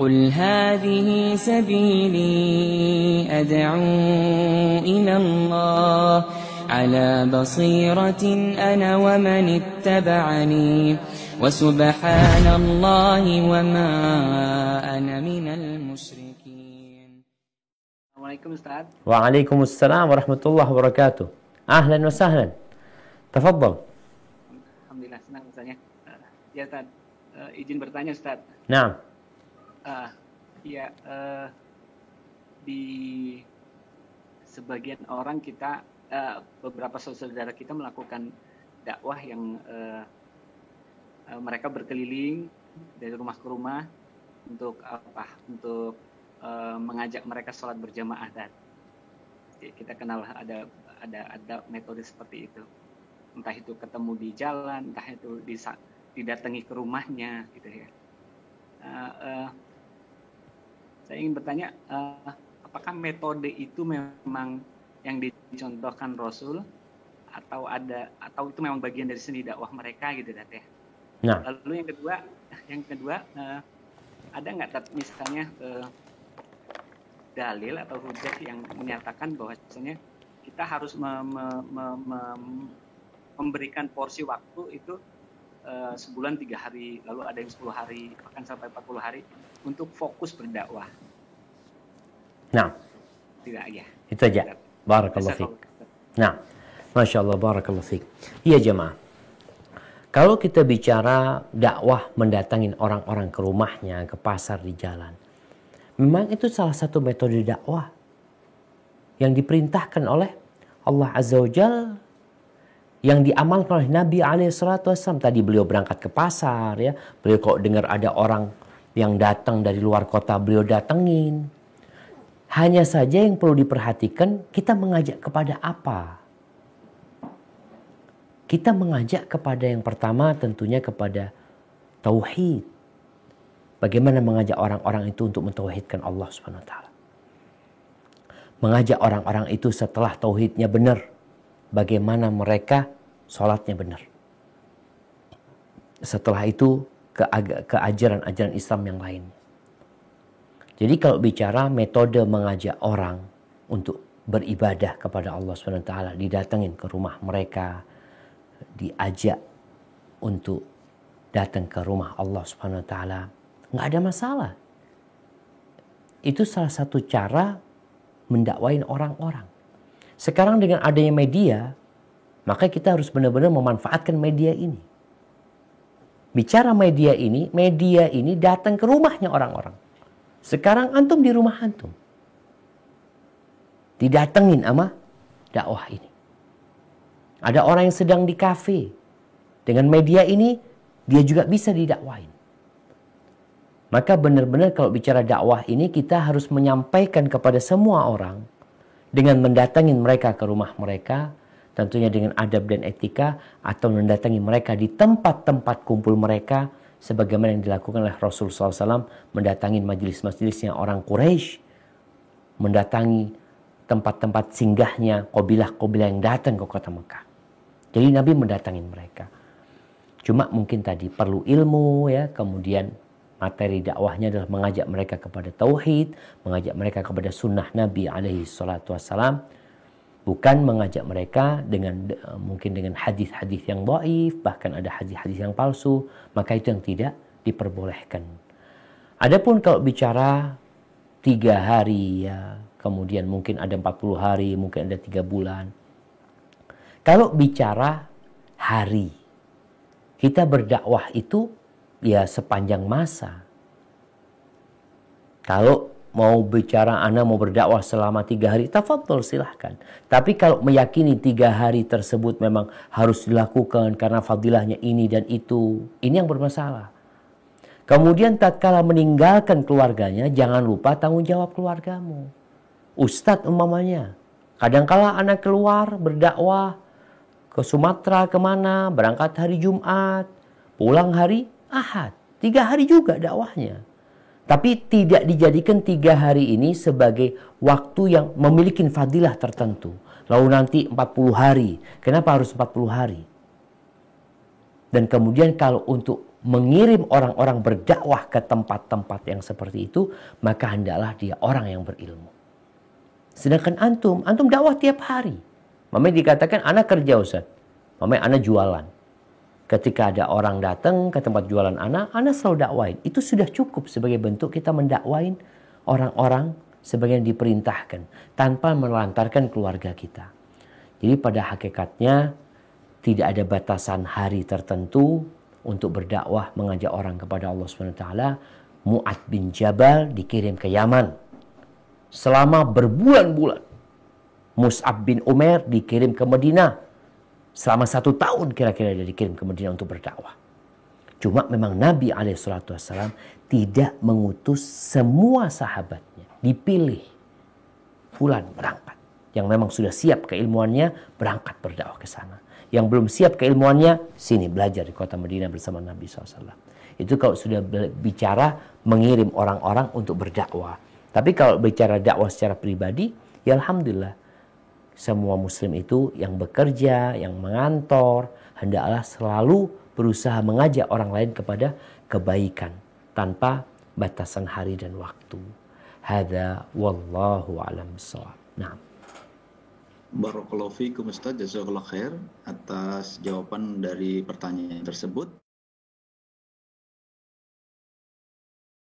قل هذه سبيلي أدعو إلى الله على بصيرة أنا ومن اتبعني وسبحان الله وما أنا من المشركين. Assalamualaikum Ustaz. Waalaikumsalam warahmatullahi wabarakatuh. Ahlan wa sahlan. Tafadhal. Alhamdulillah, senang Ustaznya. Ya Ustaz, izin bertanya Ustaz. Naam. Di sebagian orang kita, beberapa saudara kita melakukan dakwah yang mereka berkeliling dari rumah ke rumah untuk apa? Untuk mengajak mereka sholat berjamaah, dan kita kenal ada metode seperti itu. Entah itu ketemu di jalan, entah itu didatangi ke rumahnya, gitu ya. Saya ingin bertanya, apakah metode itu memang yang dicontohkan Rasul atau itu memang bagian dari seni dakwah mereka, gitu ya? Nah. Lalu yang kedua, ada nggak misalnya dalil atau hujah yang menyatakan bahwasanya kita harus memberikan porsi waktu itu sebulan 3 hari, lalu ada yang 10 hari, bahkan sampai 40 hari untuk fokus berdakwah. Nah. Tidak, ya. Itu aja. Barakallahu fiik. Nah. Masya Allah, barakallahu fiik. Iya jemaah. Kalau kita bicara dakwah mendatangin orang-orang ke rumahnya, ke pasar, di jalan. Memang itu salah satu metode dakwah yang diperintahkan oleh Allah Azza wa Jalla, yang diamalkan oleh Nabi SAW. Tadi beliau berangkat ke pasar, ya. Beliau kalau dengar ada orang yang datang dari luar kota, beliau datengin. Hanya saja yang perlu diperhatikan, kita mengajak kepada apa? Kita mengajak kepada yang pertama tentunya kepada tauhid. Bagaimana mengajak orang-orang itu untuk mentauhidkan Allah Subhanahu wa taala. Mengajak orang-orang itu setelah tauhidnya benar, bagaimana mereka sholatnya benar. Setelah itu ke ajaran-ajaran Islam yang lain. Jadi kalau bicara metode mengajak orang untuk beribadah kepada Allah SWT, didatengin ke rumah mereka, diajak untuk datang ke rumah Allah SWT, nggak ada masalah. Itu salah satu cara mendakwain orang-orang. Sekarang dengan adanya media, maka kita harus benar-benar memanfaatkan media ini. Bicara media ini datang ke rumahnya orang-orang. Sekarang antum di rumah antum. Didatengin sama dakwah ini. Ada orang yang sedang di kafe. Dengan media ini, dia juga bisa didakwain. Maka benar-benar kalau bicara dakwah ini, kita harus menyampaikan kepada semua orang dengan mendatangin mereka ke rumah mereka, tentunya dengan adab dan etika, atau mendatangi mereka di tempat-tempat kumpul mereka, sebagaimana yang dilakukan oleh Rasulullah SAW, mendatangi majelis-majelisnya orang Quraisy, mendatangi tempat-tempat singgahnya kabilah-kabilah yang datang ke kota Mekah. Jadi Nabi mendatangi mereka. Cuma mungkin tadi perlu ilmu, ya, kemudian materi dakwahnya adalah mengajak mereka kepada tauhid, mengajak mereka kepada sunnah Nabi alaihi salatu wassalam, bukan mengajak mereka mungkin dengan hadis-hadis yang dhaif, bahkan ada hadis-hadis yang palsu, maka itu yang tidak diperbolehkan. Adapun kalau bicara 3 hari, ya, kemudian mungkin ada 40 hari, mungkin ada 3 bulan. Kalau bicara hari, kita berdakwah itu ya sepanjang masa. Kalau mau bicara Anda mau berdakwah selama 3 hari, tafadhol silahkan. Tapi kalau meyakini 3 hari tersebut memang harus dilakukan karena fadilahnya ini dan itu, ini yang bermasalah. Kemudian tatkala meninggalkan keluarganya, jangan lupa tanggung jawab keluargamu. Ustadz umpamanya, kadangkala anak keluar berdakwah ke Sumatera kemana, berangkat hari Jumat, pulang hari Ahad. 3 hari juga dakwahnya. Tapi tidak dijadikan 3 hari ini sebagai waktu yang memiliki fadilah tertentu. Lalu nanti 40 hari. Kenapa harus 40 hari? Dan kemudian kalau untuk mengirim orang-orang berdakwah ke tempat-tempat yang seperti itu, maka hendaklah dia orang yang berilmu. Sedangkan antum dakwah tiap hari. Mamanya dikatakan, anak kerja Ustaz. Mamanya anak jualan. Ketika ada orang datang ke tempat jualan anak selalu dakwain. Itu sudah cukup sebagai bentuk kita mendakwain orang-orang sebagai yang diperintahkan. Tanpa melantarkan keluarga kita. Jadi pada hakikatnya tidak ada batasan hari tertentu untuk berdakwah mengajak orang kepada Allah SWT. Mu'ad bin Jabal dikirim ke Yaman selama berbulan-bulan. Mus'ab bin Umair dikirim ke Madinah selama 1 tahun kira-kira dia dikirim ke Madinah untuk berdakwah. Cuma memang Nabi SAW tidak mengutus semua sahabatnya. Dipilih. Fulan berangkat. Yang memang sudah siap keilmuannya berangkat berdakwah ke sana. Yang belum siap keilmuannya sini belajar di kota Madinah bersama Nabi SAW. Itu kalau sudah bicara mengirim orang-orang untuk berdakwah. Tapi kalau bicara dakwah secara pribadi, ya alhamdulillah. Semua muslim itu yang bekerja, yang mengantor, hendaklah selalu berusaha mengajak orang lain kepada kebaikan tanpa batasan hari dan waktu. Hadza wallahu a'lam bissawab. Nah. Barakallahu fiikum Ustaz, jazakallahu khair atas jawaban dari pertanyaan tersebut.